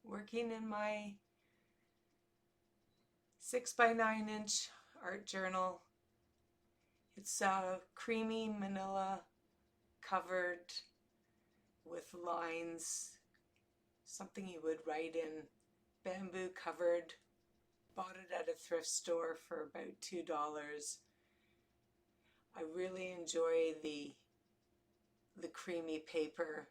working in my 6 by 9 inch art journal. It's creamy manila covered with lines, something you would write in, bamboo covered. Bought it at a thrift store for about $2. I really enjoy the creamy paper.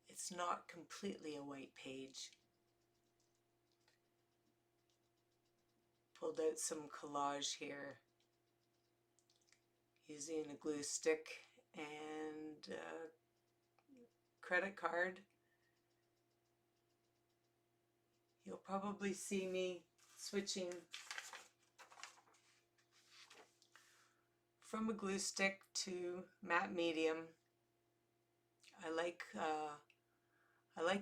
It's not completely a white page. Pulled out some collage here using a glue stick and a credit card. You'll probably see me switching from a glue stick to matte medium. I like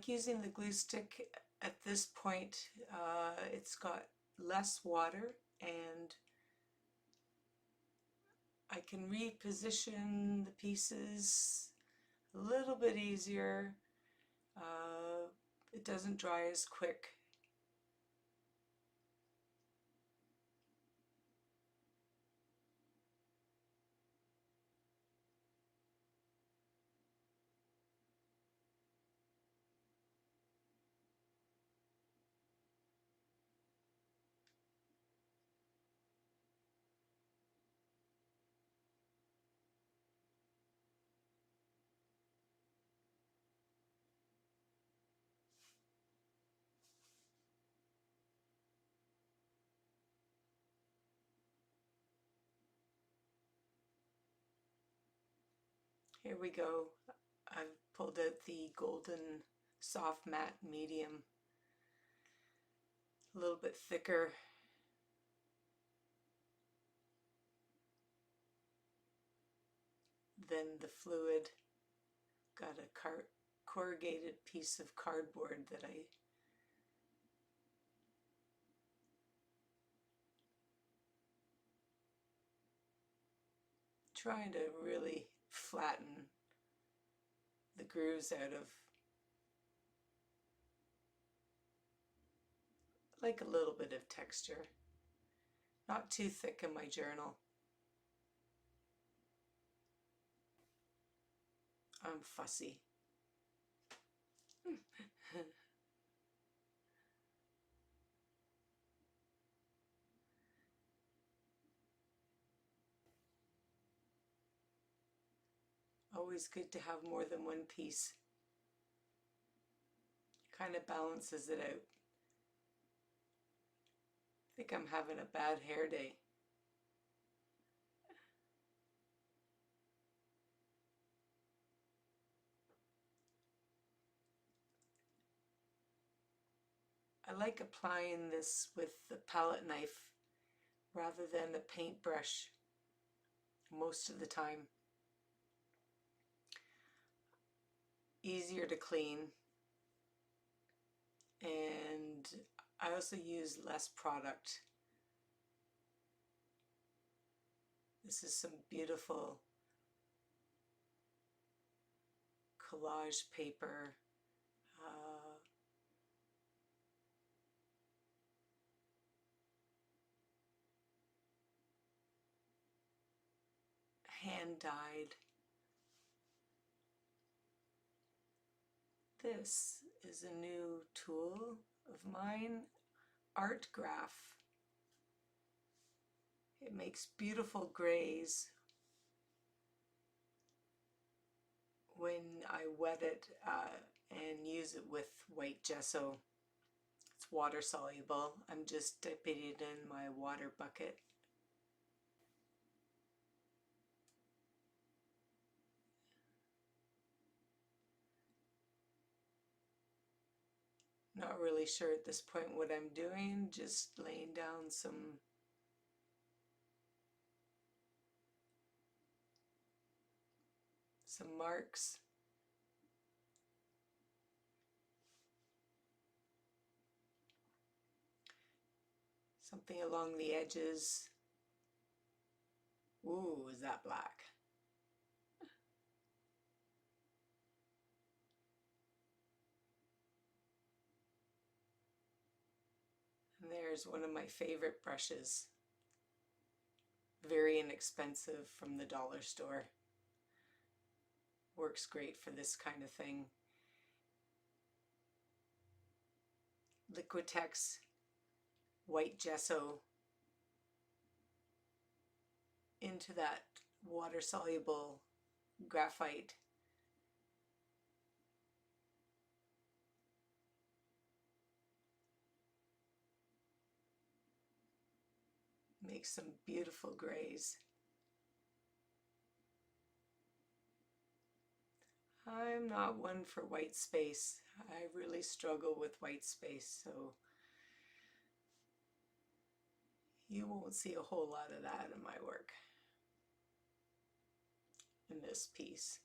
using the glue stick at this point. It's got less water and I can reposition the pieces a little bit easier. It doesn't dry as quick. Here we go. I've pulled out the golden soft matte medium, a little bit thicker than the fluid. Got a corrugated piece of cardboard that I trying to really flatten the grooves out of, like a little bit of texture. Not too thick in my journal. I'm fussy. Always good to have more than one piece. Kind of balances it out. I think I'm having a bad hair day. I like applying this with the palette knife rather than a paintbrush most of the time. Easier to clean, and I also use less product. This is some beautiful collage paper. Hand dyed. This is a new tool of mine, Artgraph. It makes beautiful grays when I wet it and use it with white gesso. It's water soluble. I'm just dipping it in my water bucket. Not really sure at this point what I'm doing, just laying down some marks. Something along the edges. Ooh, is that black? there's one of my favorite brushes. Very inexpensive from the dollar store. Works great for this kind of thing. Liquitex white gesso into that water-soluble graphite. Makes some beautiful grays. I'm not one for white space. I really struggle with white space, so you won't see a whole lot of that in my work in this piece.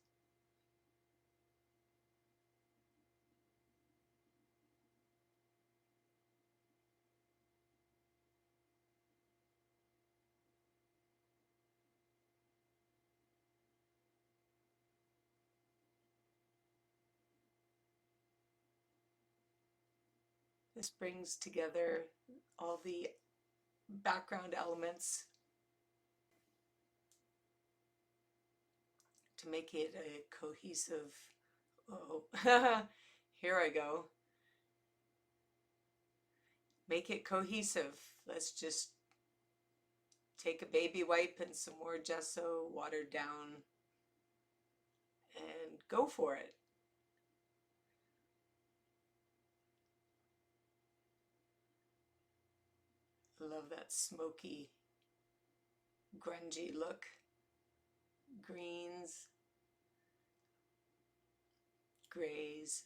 This brings together all the background elements to make it a cohesive, oh, here I go. Make it cohesive. Let's just take a baby wipe and some more gesso, water down, and go for it. Love that smoky, grungy look. Greens, grays.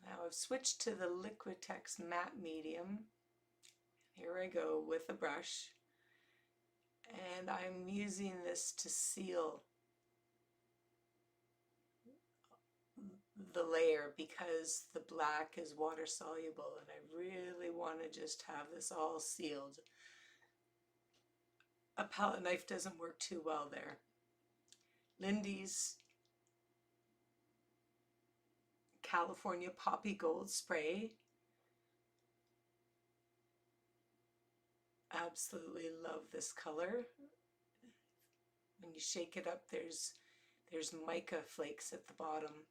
Now I've switched to the Liquitex matte medium. Here I go with a brush, and I'm using this to seal the layer because the black is water soluble, and I really want to just have this all sealed. A palette knife doesn't work too well there. Lindy's California Poppy Gold Spray. Absolutely love this color. When you shake it up, there's mica flakes at the bottom.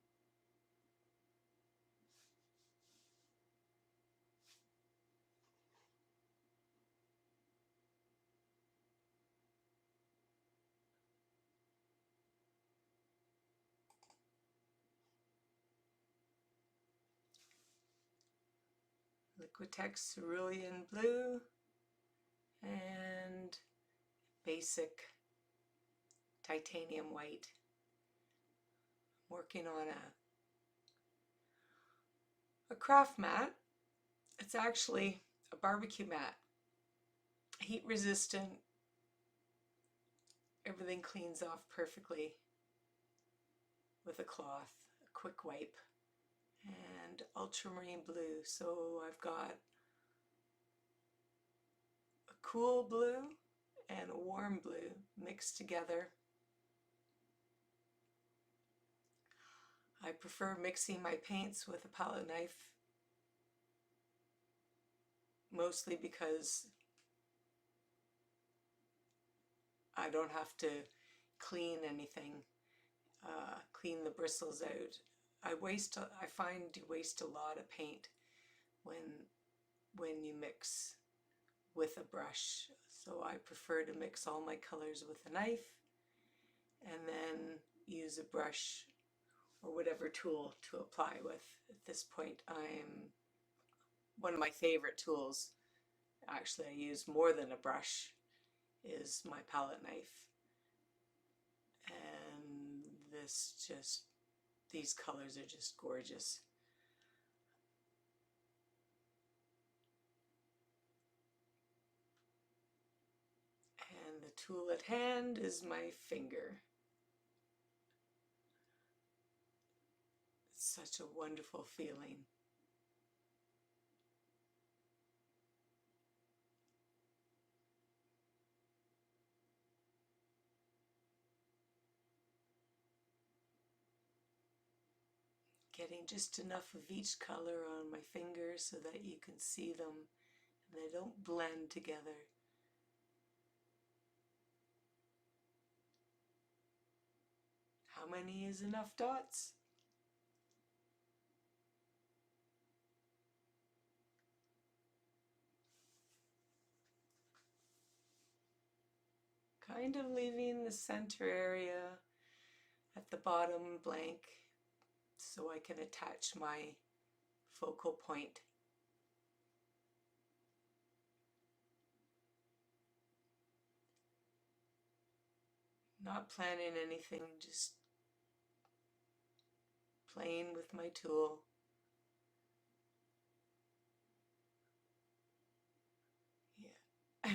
Liquitex Cerulean Blue and basic titanium white. I'm working on a craft mat. It's actually a barbecue mat. Heat resistant. Everything cleans off perfectly with a cloth, a quick wipe. And ultramarine blue. So I've got a cool blue and a warm blue mixed together. I prefer mixing my paints with a palette knife, mostly because I don't have to clean anything, clean the bristles out. I find you waste a lot of paint when you mix with a brush. So I prefer to mix all my colors with a knife and then use a brush or whatever tool to apply with. At this point, one of my favorite tools, actually I use more than a brush, is my palette knife. And these colors are just gorgeous. And the tool at hand is my finger. It's such a wonderful feeling. Getting just enough of each color on my fingers so that you can see them and they don't blend together. How many is enough dots? Kind of leaving the center area at the bottom blank so I can attach my focal point. Not planning anything, just playing with my tool. Yeah.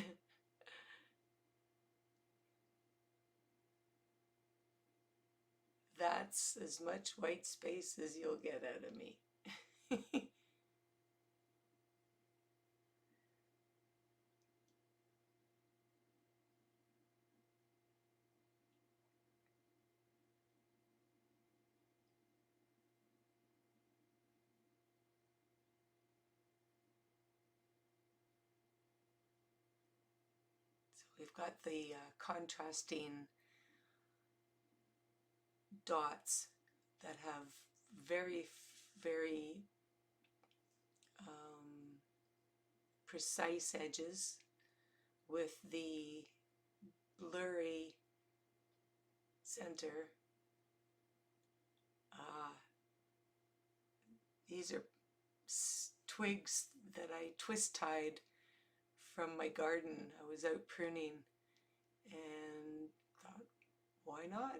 That's as much white space as you'll get out of me. So we've got the contrasting dots that have very, very precise edges with the blurry center. These are twigs that I twist tied from my garden. I was out pruning and thought, why not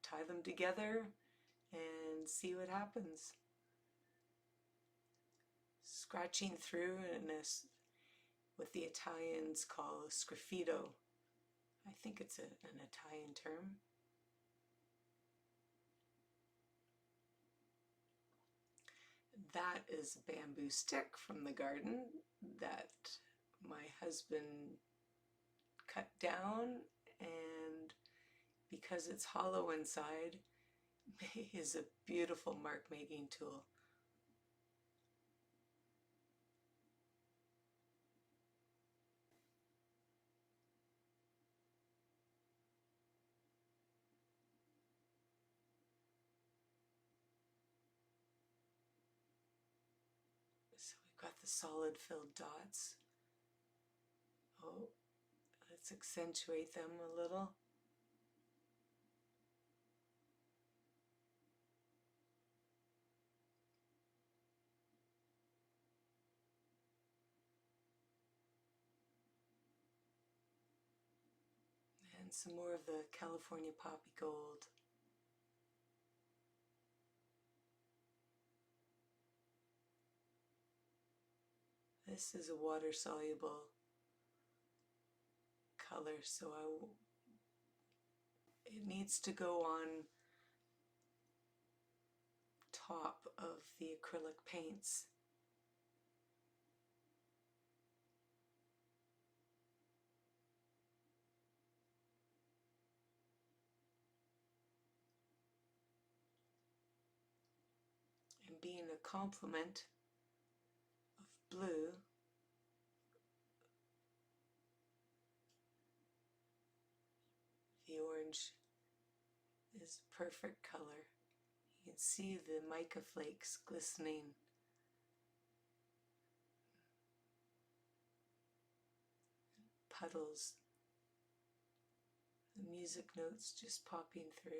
tie them together and see what happens. Scratching through in this, what the Italians call sgraffito. I think it's an Italian term. That is a bamboo stick from the garden that my husband cut down, and because it's hollow inside, is a beautiful mark making tool. So we've got the solid filled dots. Oh, let's accentuate them a little. And some more of the California Poppy Gold. This is a water-soluble color, so it needs to go on top of the acrylic paints. And being a complement of blue, the orange is a perfect color. You can see the mica flakes glistening. Puddles. The music notes just popping through.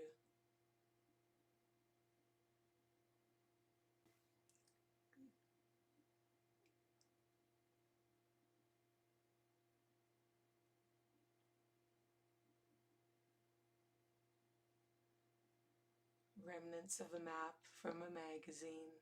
Remnants of a map from a magazine.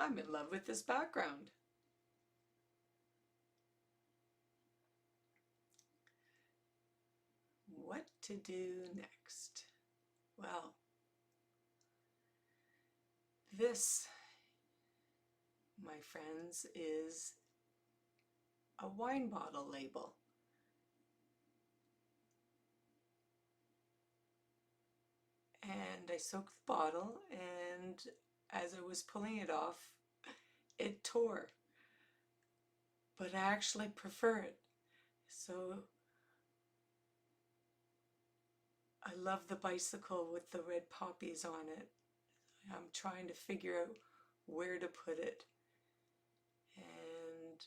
I'm in love with this background. What to do next? Well, this, my friends, is a wine bottle label. And I soaked the bottle, and as I was pulling it off, it tore. But I actually prefer it. So I love the bicycle with the red poppies on it. I'm trying to figure out where to put it. And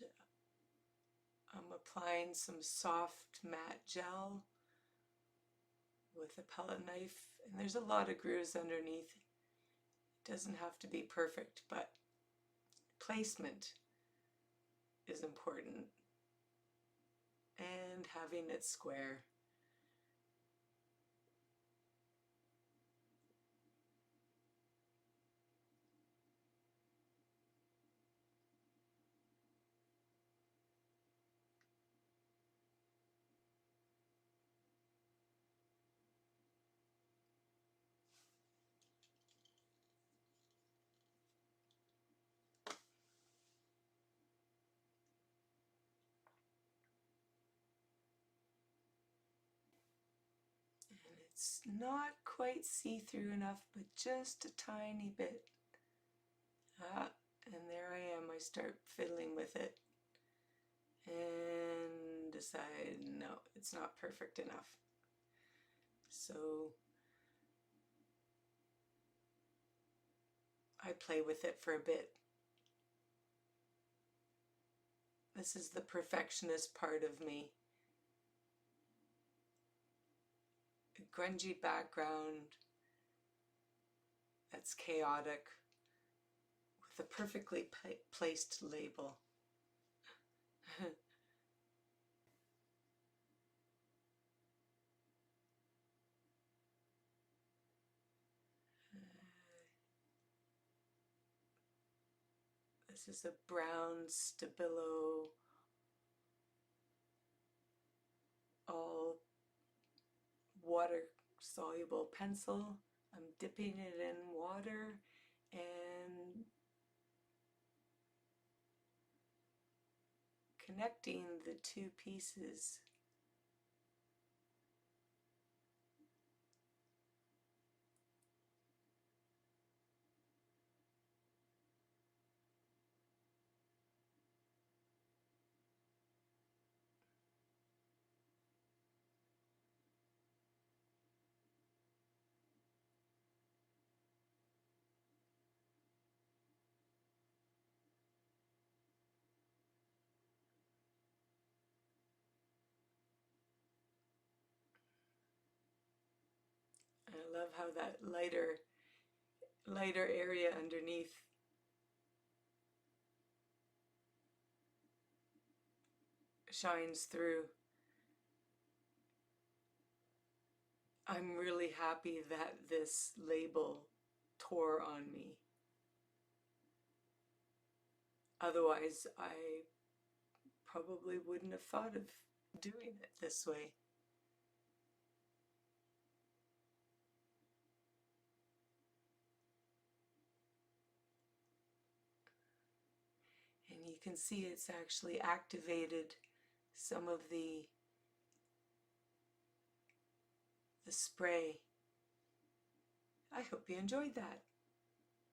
I'm applying some soft matte gel with a palette knife. And there's a lot of grooves underneath. It doesn't have to be perfect, but placement is important. And having it square. It's not quite see-through enough, but just a tiny bit. And there I am. I start fiddling with it and decide, no, it's not perfect enough. So I play with it for a bit. This is the perfectionist part of me. A grungy background that's chaotic with a perfectly placed label. This is a brown Stabilo all water soluble pencil. I'm dipping it in water and connecting the two pieces. I love how that lighter area underneath shines through. I'm really happy that this label tore on me. Otherwise, I probably wouldn't have thought of doing it this way. And you can see it's actually activated some of the spray. I hope you enjoyed that.